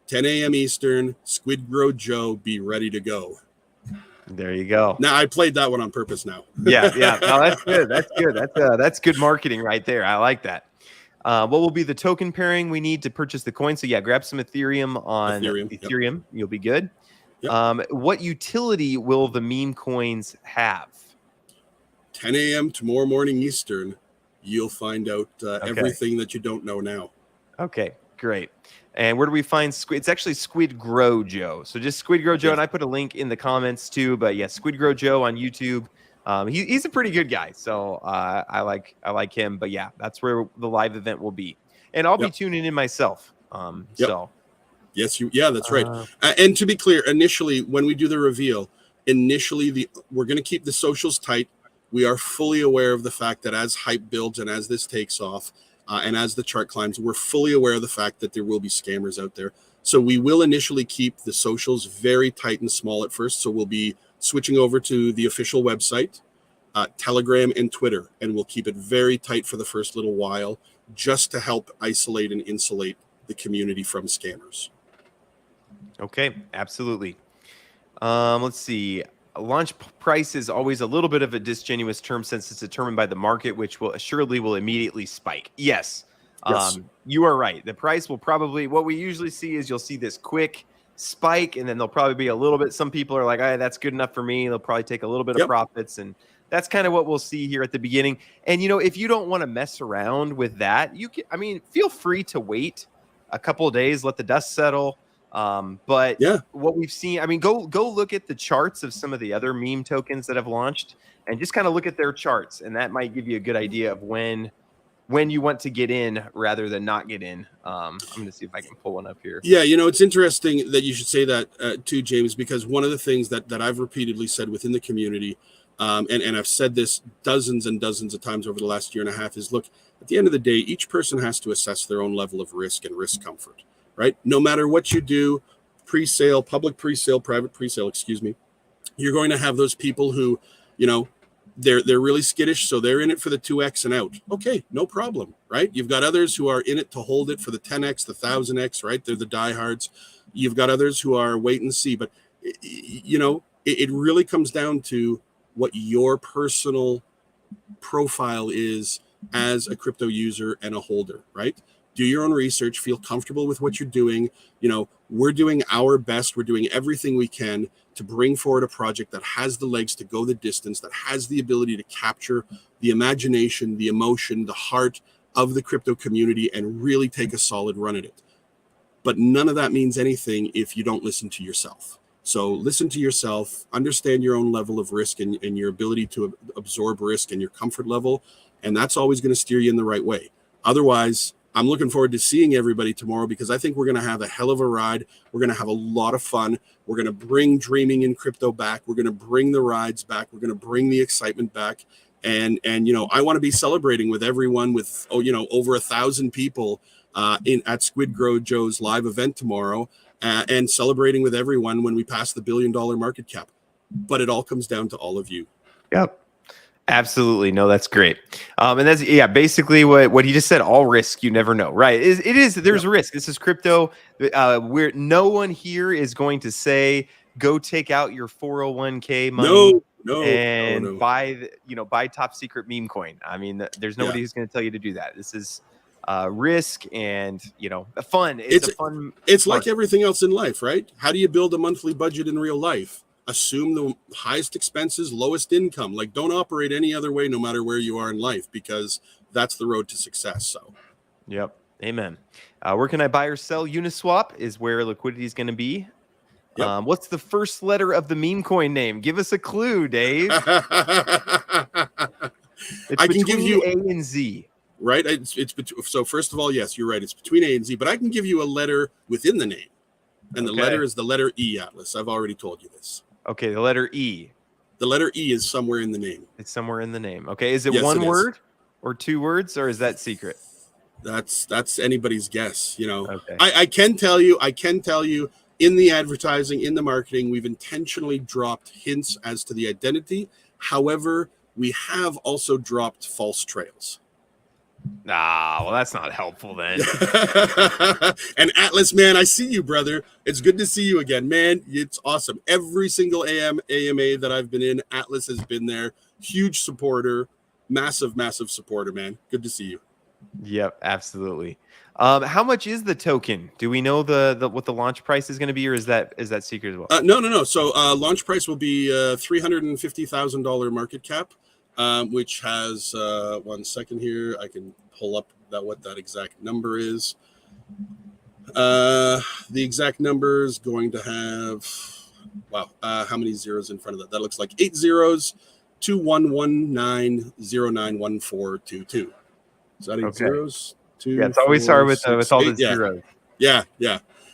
10 a.m. Eastern, Squid Grow Joe, be ready to go. There you go. Now, I played that one on purpose now. Yeah. No, that's good. That's good. That's good marketing right there. I like that. What will be the token pairing we need to purchase the coin? So yeah, grab some Ethereum on Ethereum. Yep. You'll be good. Yep. What utility will the meme coins have? 10 a.m. tomorrow morning Eastern, you'll find out everything that you don't know now. Okay, great. And where do we find Squid? It's actually Squid Grow Joe. So just Squid Grow Joe, and I put a link in the comments too. But yeah, Squid Grow Joe on YouTube. He's a pretty good guy, so I like him. But yeah, that's where the live event will be, and I'll be tuning in myself. So yes, that's right. And to be clear, initially when we do the reveal, we're going to keep the socials tight. We are fully aware of the fact that as hype builds and as this takes off, and as the chart climbs, we're fully aware of the fact that there will be scammers out there. So we will initially keep the socials very tight and small at first. So we'll be switching over to the official website, Telegram, and Twitter, and we'll keep it very tight for the first little while, just to help isolate and insulate the community from scammers. Okay, absolutely. Let's see. Launch price is always a little bit of a disingenuous term since it's determined by the market, which will immediately spike. Yes. You are right. The price will probably, what we usually see is you'll see this quick spike, and then there'll probably be a little bit. Some people are like, "Hey, that's good enough for me." They'll probably take a little bit of profits, and that's kind of what we'll see here at the beginning. And if you don't want to mess around with that, feel free to wait a couple of days, let the dust settle. But what we've seen, go look at the charts of some of the other meme tokens that have launched, and just kind of look at their charts, and that might give you a good idea of when you want to get in rather than not get in. I'm going to see if I can pull one up here. Yeah, it's interesting that you should say that too, James, because one of the things that I've repeatedly said within the community, and I've said this dozens and dozens of times over the last year and a half, is look, at the end of the day, each person has to assess their own level of risk and risk comfort, right? No matter what you do, pre-sale, public pre-sale, private pre-sale, you're going to have those people who, they're really skittish, so they're in it for the 2x and out. Okay, no problem, right? You've got others who are in it to hold it for the 10x, the 1000x, right? They're the diehards. You've got others who are wait and see. But, it really comes down to what your personal profile is as a crypto user and a holder, right? Do your own research, feel comfortable with what you're doing. We're doing our best. We're doing everything we can to bring forward a project that has the legs to go the distance, that has the ability to capture the imagination, the emotion, the heart of the crypto community and really take a solid run at it. But none of that means anything if you don't listen to yourself. So listen to yourself, understand your own level of risk and your ability to absorb risk and your comfort level. And that's always going to steer you in the right way. Otherwise, I'm looking forward to seeing everybody tomorrow because I think we're going to have a hell of a ride. We're going to have a lot of fun. We're going to bring dreaming in crypto back. We're going to bring the rides back. We're going to bring the excitement back. And I want to be celebrating with everyone with, over 1,000 people at Squid Grow Joe's live event tomorrow and celebrating with everyone when we pass the $1 billion market cap. But it all comes down to all of you. Yep. Absolutely. No, that's great. And that's, yeah, basically what he just said, all risk, you never know. Right. There's Yep. risk. This is crypto. Where no one here is going to say, go take out your 401k money No, no, no, and no. buy top secret meme coin. I mean, there's Yeah. nobody who's going to tell you to do that. This is risk and, fun. It's a fun It's like market. everything else in life, right? How do you build a monthly budget in real life? Assume the highest expenses, lowest income. Like, don't operate any other way, no matter where you are in life, because that's the road to success. So, Yep. Amen. Where can I buy or sell? Uniswap is where liquidity is going to be. yep. What's the first letter of the meme coin name? Give us a clue, Dave. It's I can give between you A and Z. right. So first of all, yes, you're right. It's between A and Z, but I can give you a letter within the name, and the letter is the letter E. Atlas. I've already told you this. Okay, the letter E. The letter E is somewhere in the name. It's somewhere in the name. Okay, is it Yes, one it is. word or two words, or is that secret? That's anybody's guess. Okay. I can tell you in the advertising, in the marketing, we've intentionally dropped hints as to the identity. However, we have also dropped false trails. Well, that's not helpful then. And Atlas, man, I see you, brother. It's good to see you again, man. It's awesome. Every single AMA that I've been in, Atlas has been there. Huge supporter, massive supporter, man. Good to see you. Yep, absolutely. How much is the token? Do we know the what the launch price is going to be, or is that secret as well? No. So launch price will be $350,000 market cap, which has 1 second here. I can pull up what that exact number is. The exact number is going to have how many zeros in front of that? That looks like 8 zeros. 2119091422. Is that 8 zeros? It's always hard with all the zeros. Yeah.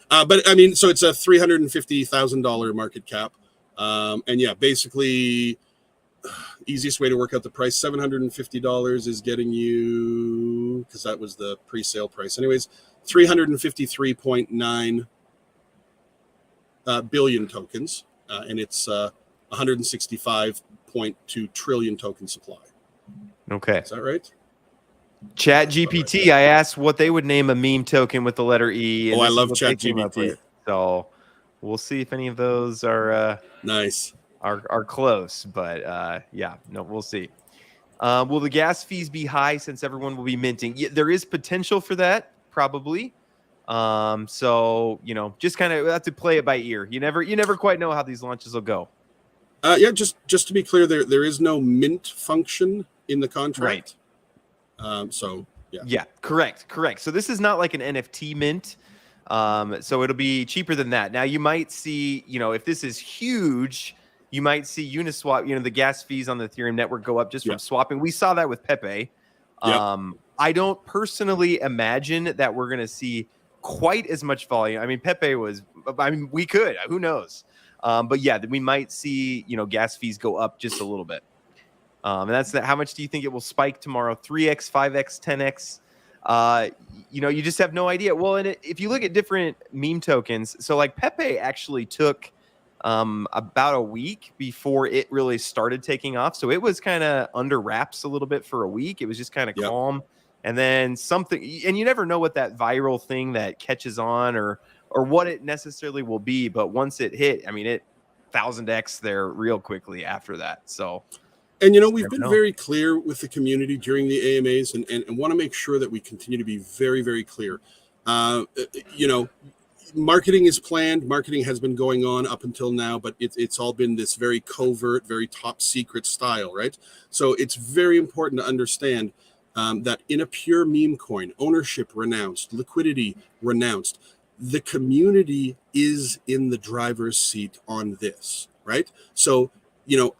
But I mean, so it's a $350,000 market cap. And yeah, basically, easiest way to work out the price, $750 is getting you, because that was the pre-sale price. Anyways, 353.9 billion tokens. And it's 165.2 trillion token supply. Okay. Is that right? Chat GPT, I asked what they would name a meme token with the letter E. I love Chat GPT. So we'll see if any of those are nice, are close. But we'll see. Will the gas fees be high since everyone will be minting? Yeah, there is potential for that, probably. So just kind of have to play it by ear. You never quite know how these launches will go. Just to be clear, there is no mint function in the contract. Right. Correct. So this is not like an NFT mint. So it'll be cheaper than that. Now you might see, if this is huge, you might see Uniswap, the gas fees on the Ethereum network go up just from swapping. We saw that with Pepe. I don't personally imagine that we're going to see quite as much volume. I mean, we could, who knows? But yeah, we might see, gas fees go up just a little bit. And that's how much do you think it will spike tomorrow? 3x, 5x, 10x? You just have no idea. Well, and if you look at different meme tokens, so like Pepe actually took about a week before it really started taking off. So it was kind of under wraps a little bit for a week. It was just kind of calm. And then something, and you never know what that viral thing that catches on or what it necessarily will be. But once it hit, I mean, it 1000x there real quickly after that. So. And, we've been very clear with the community during the AMAs and want to make sure that we continue to be very, very clear. Marketing is planned. Marketing has been going on up until now, but it's all been this very covert, very top secret style, right? So it's very important to understand that in a pure meme coin, ownership renounced, liquidity renounced, the community is in the driver's seat on this, right? So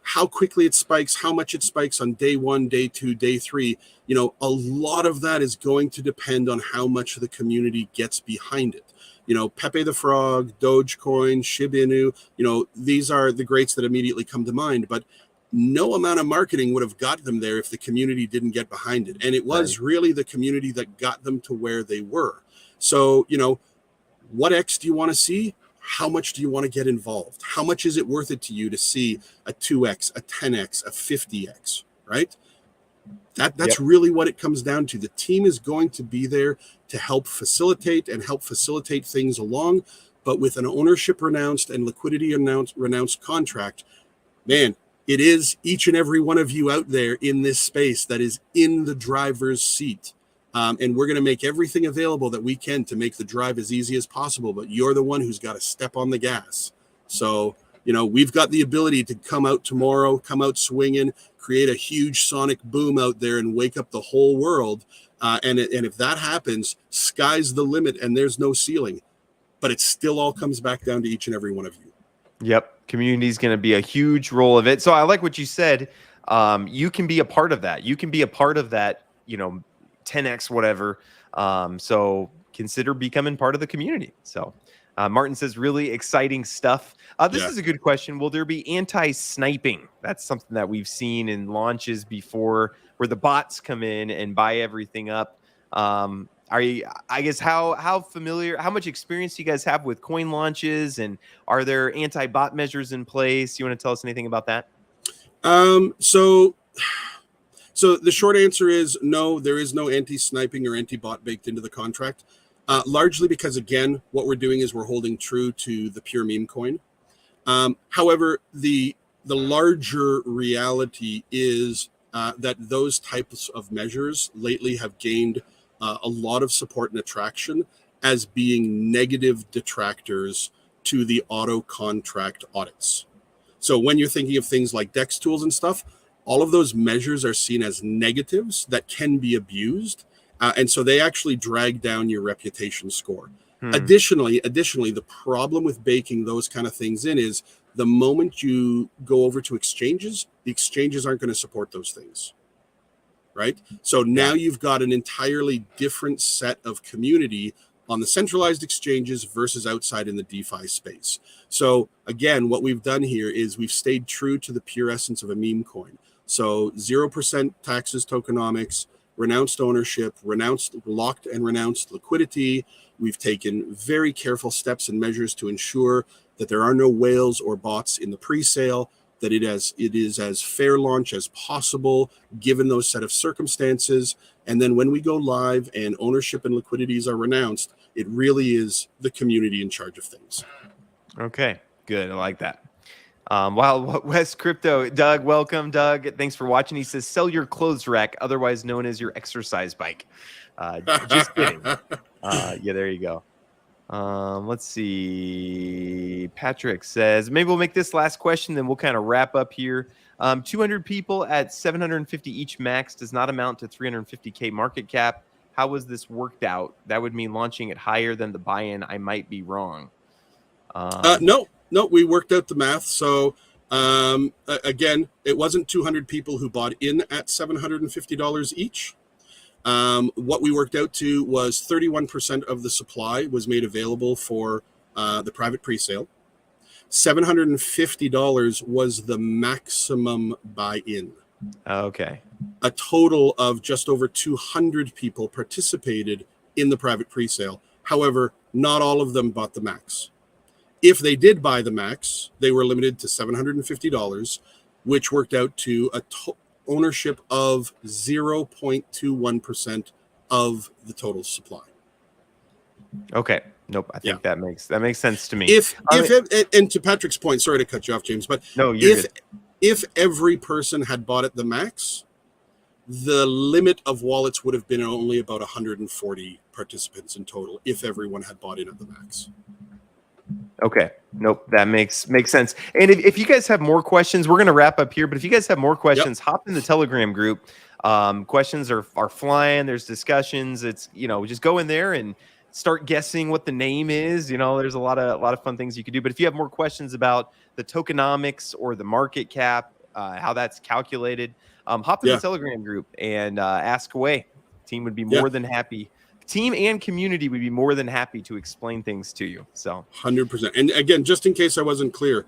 how quickly it spikes, how much it spikes on day 1, day 2, day 3, a lot of that is going to depend on how much the community gets behind it. Pepe the Frog, Dogecoin, Shiba Inu, these are the greats that immediately come to mind, but no amount of marketing would have got them there if the community didn't get behind it. And it was really the community that got them to where they were. So, what X do you want to see? How much do you want to get involved? How much is it worth it to you to see a 2x, a 10x, a 50x, right? That's Yep. really what it comes down to. The team is going to be there to help facilitate things along, but with an ownership renounced and liquidity renounced contract, man, it is each and every one of you out there in this space that is in the driver's seat. And we're going to make everything available that we can to make the drive as easy as possible. But you're the one who's got to step on the gas. So, we've got the ability to come out tomorrow, come out swinging, create a huge sonic boom out there and wake up the whole world. And if that happens, sky's the limit and there's no ceiling. But it still all comes back down to each and every one of you. Yep. Community is going to be a huge role of it. So I like what you said. You can be a part of that. You can be a part of that, 10x whatever. So consider becoming part of the community. So Martin says really exciting stuff. This is a good question. Will there be anti-sniping? That's something that we've seen in launches before where the bots come in and buy everything up. Are you, I guess, how familiar, how much experience do you guys have with coin launches, and are there anti-bot measures in place? You want to tell us anything about that? So the short answer is no, there is no anti-sniping or anti-bot baked into the contract, largely because, again, what we're doing is we're holding true to the pure meme coin. However, the larger reality is that those types of measures lately have gained a lot of support and attraction as being negative detractors to the auto contract audits. So when you're thinking of things like DEX tools and stuff, all of those measures are seen as negatives that can be abused. And so they actually drag down your reputation score. Additionally, the problem with baking those kind of things in is the moment you go over to exchanges, the exchanges aren't going to support those things. Right? So now you've got an entirely different set of community on the centralized exchanges versus outside in the DeFi space. So again, what we've done here is we've stayed true to the pure essence of a meme coin. So 0% taxes tokenomics, renounced ownership, renounced locked and renounced liquidity. We've taken very careful steps and measures to ensure that there are no whales or bots in the pre-sale, that it is as fair launch as possible, given those set of circumstances. And then when we go live and ownership and liquidities are renounced, it really is the community in charge of things. Okay, good. I like that. Wild West Crypto, Doug, welcome, Doug. Thanks for watching. He says, sell your clothes rack, otherwise known as your exercise bike. Just kidding. There you go. Let's see. Patrick says, maybe we'll make this last question, then we'll kind of wrap up here. 200 people at 750 each max does not amount to 350K market cap. How was this worked out? That would mean launching it higher than the buy-in. I might be wrong. No, we worked out the math. So again, it wasn't 200 people who bought in at $750 each. What we worked out to was 31% of the supply was made available for the private pre-sale. $750 was the maximum buy-in. Okay. A total of just over 200 people participated in the private pre-sale. However, not all of them bought the max. If they did buy the max, they were limited to $750, which worked out to a ownership of 0.21% of the total supply. Okay. Nope. I think that makes sense to me. And to Patrick's point, sorry to cut you off, James, but no, you're good. If every person had bought at the max, the limit of wallets would have been only about 140 participants in total if everyone had bought in at the max. Okay. Nope. That makes sense. And if you guys have more questions, we're going to wrap up here. But if you guys have more questions, hop in the Telegram group. Questions are flying. There's discussions. It's, just go in there and start guessing what the name is. There's a lot of fun things you could do. But if you have more questions about the tokenomics or the market cap, how that's calculated, hop in the Telegram group and ask away. Team would be more than happy. Team and community would be more than happy to explain things to you. So 100%. And again, just in case I wasn't clear,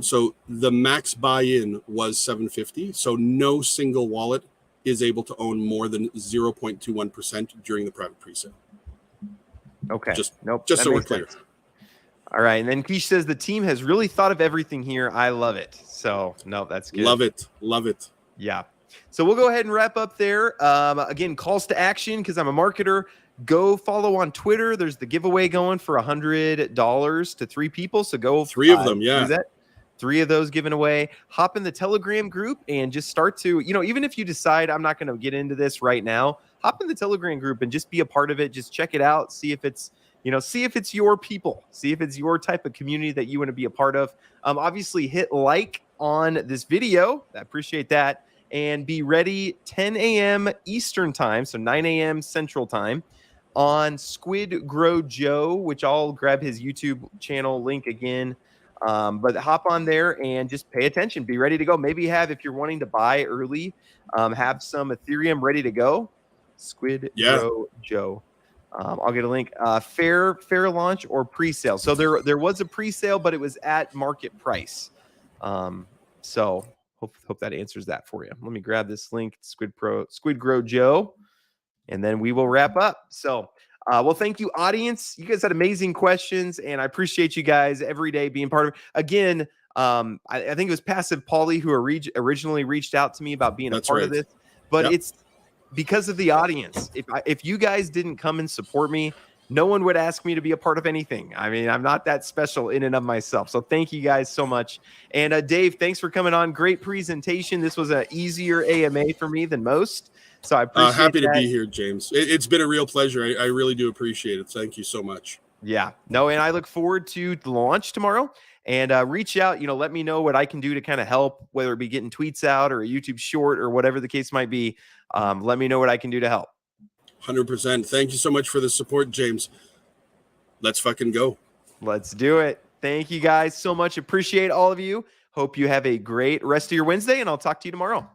so the max buy-in was 750. So no single wallet is able to own more than 0.21% during the private pre-sale. Okay. Just so we're clear. All right. And then Keish says the team has really thought of everything here. I love it. So no, that's good. Love it. Yeah. So we'll go ahead and wrap up there. Again, calls to action, because I'm a marketer. Go follow on Twitter. There's the giveaway going for $100 to 3 people. So go 3 of them, yeah. do that. 3 of those given away. Hop in the Telegram group and just start to, even if you decide I'm not going to get into this right now, hop in the Telegram group and just be a part of it. Just check it out. See if it's, see if it's your people. See if it's your type of community that you want to be a part of. Obviously, hit like on this video. I appreciate that. And be ready 10 a.m. Eastern time, so 9 a.m. Central time, on Squid Grow Joe, which I'll grab his YouTube channel link again. But hop on there and just pay attention. Be ready to go. Maybe if you're wanting to buy early, have some Ethereum ready to go. Squid Grow Joe. I'll get a link. Fair launch or pre-sale. So there was a pre-sale, but it was at market price. So hope that answers that for you. Let me grab this link, Squid Grow Joe, and then we will wrap up. So, well, thank you, audience. You guys had amazing questions, and I appreciate you guys every day being part of it. Again, I think it was Passive Paulie who originally reached out to me about being a part of this, but it's because of the audience. If you guys didn't come and support me, no one would ask me to be a part of anything. I mean, I'm not that special in and of myself. So thank you guys so much. And Dave, thanks for coming on. Great presentation. This was an easier AMA for me than most. So I appreciate happy to be here, James. It's been a real pleasure. I really do appreciate it. Thank you so much. Yeah. No, and I look forward to the launch tomorrow. And reach out, let me know what I can do to kind of help, whether it be getting tweets out or a YouTube short or whatever the case might be. Let me know what I can do to help. 100%. Thank you so much for the support, James. Let's fucking go. Let's do it. Thank you guys so much. Appreciate all of you. Hope you have a great rest of your Wednesday, and I'll talk to you tomorrow.